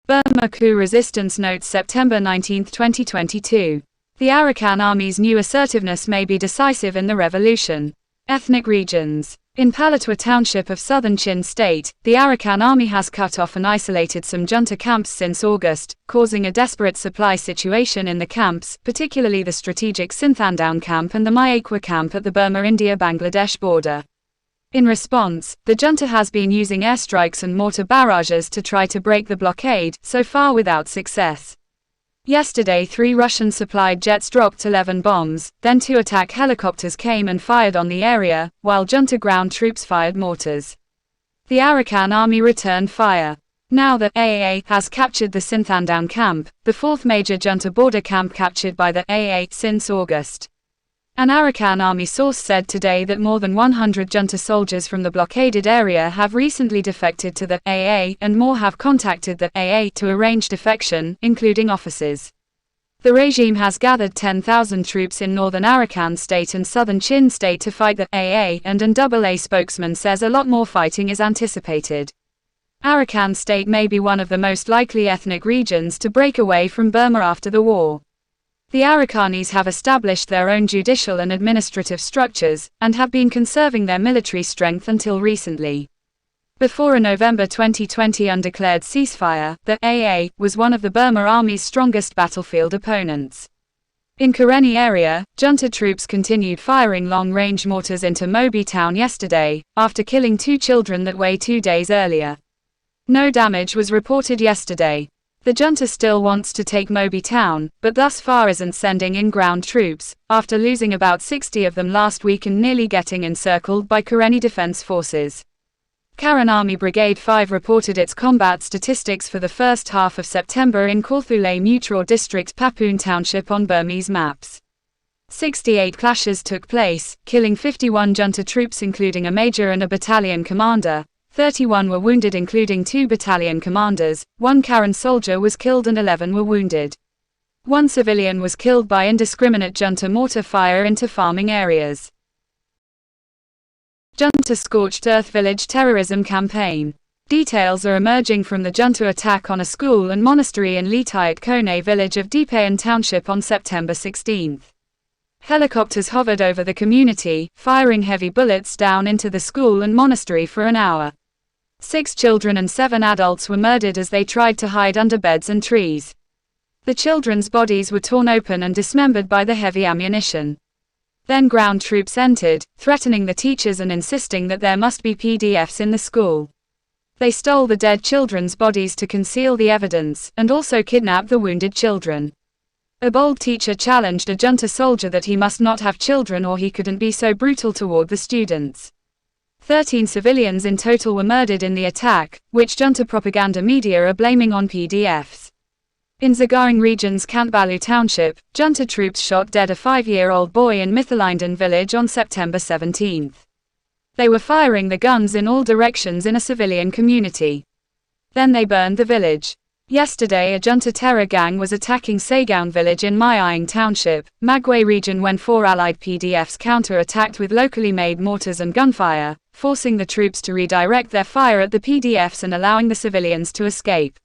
Burma coup resistance notes September 19, 2022. The Arakan Army's new assertiveness may be decisive in the revolution. Ethnic regions. In Paletwa township of southern Chin state, the Arakan Army has cut off and isolated some junta camps since August, causing a desperate supply situation in the camps, particularly the strategic Sinthandaung camp and the Myeikwa camp at the Burma-India-Bangladesh border. In response, the junta has been using airstrikes and mortar barrages to try to break the blockade, so far without success. Yesterday 3 Russian-supplied jets dropped 11 bombs, then 2 attack helicopters came and fired on the area, while junta ground troops fired mortars. The Arakan Army returned fire. Now the AA has captured the Sinthandaung camp, the 4th major junta border camp captured by the AA since August. An Arakan Army source said today that more than 100 junta soldiers from the blockaded area have recently defected to the AA, and more have contacted the AA to arrange defection, including officers. The regime has gathered 10,000 troops in northern Arakan state and southern Chin state to fight the AA, and an AA spokesman says a lot more fighting is anticipated. Arakan state may be one of the most likely ethnic regions to break away from Burma after the war. The Arakanis have established their own judicial and administrative structures, and have been conserving their military strength until recently. Before a November 2020 undeclared ceasefire, the AA was one of the Burma Army's strongest battlefield opponents. In Karenni area, junta troops continued firing long-range mortars into Mobi town yesterday, after killing 2 children that way 2 days earlier. No damage was reported yesterday. The junta still wants to take Mobi town, but thus far isn't sending in ground troops, after losing about 60 of them last week and nearly getting encircled by Karenni Defense Forces. Arakan Army Brigade 5 reported its combat statistics for the first half of September in Korthule Mutra District Papoon Township on Burmese maps. 68 clashes took place, killing 51 junta troops including a major and a battalion commander. 31 were wounded including 2 battalion commanders, 1 Karen soldier was killed and 11 were wounded. 1 civilian was killed by indiscriminate junta mortar fire into farming areas. Junta Scorched Earth Village Terrorism Campaign. Details are emerging from the junta attack on a school and monastery in Litayat Kone village of Deepayan Township on September 16. Helicopters hovered over the community, firing heavy bullets down into the school and monastery for an hour. 6 children and 7 adults were murdered as they tried to hide under beds and trees. The children's bodies were torn open and dismembered by the heavy ammunition. Then ground troops entered, threatening the teachers and insisting that there must be PDFs in the school. They stole the dead children's bodies to conceal the evidence, and also kidnapped the wounded children. A bold teacher challenged a junta soldier that he must not have children or he couldn't be so brutal toward the students. 13 civilians in total were murdered in the attack, which junta propaganda media are blaming on PDFs. In Zagaring region's Kantbalu township, junta troops shot dead a 5-year-old boy in Mithalinden village on September 17. They were firing the guns in all directions in a civilian community. Then they burned the village. Yesterday a junta terror gang was attacking Sagaung village in Myeikwa township, Magway region when 4 allied PDFs counter-attacked with locally made mortars and gunfire, forcing the troops to redirect their fire at the PDFs and allowing the civilians to escape.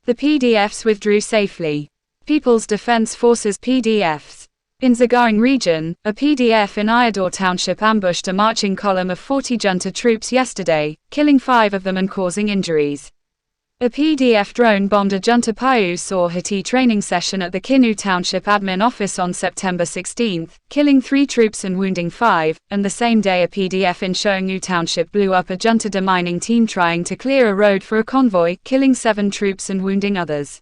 The PDFs withdrew safely. People's Defense Forces PDFs. In Zagaring region, a PDF in Iador township ambushed a marching column of 40 junta troops yesterday, killing 5 of them and causing injuries. A PDF drone bombed a junta Payu Saw Hati training session at the Kinu Township Admin Office on September 16, killing 3 troops and wounding 5, and the same day a PDF in Shoengu Township blew up a junta demining team trying to clear a road for a convoy, killing 7 troops and wounding others.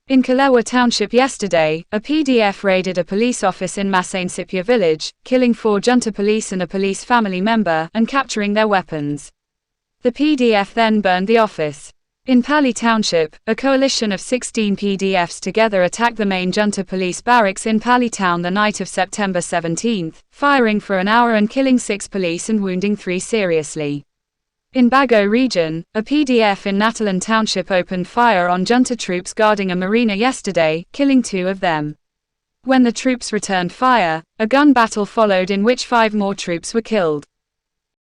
In Kalewa Township yesterday, a PDF raided a police office in Masainsipya village, killing 4 junta police and a police family member, and capturing their weapons. The PDF then burned the office. In Pali Township, a coalition of 16 PDFs together attacked the main junta police barracks in Pali Town the night of September 17, firing for an hour and killing 6 police and wounding 3 seriously. In Bago region, a PDF in Natalan Township opened fire on junta troops guarding a marina yesterday, killing 2 of them. When the troops returned fire, a gun battle followed in which 5 more troops were killed.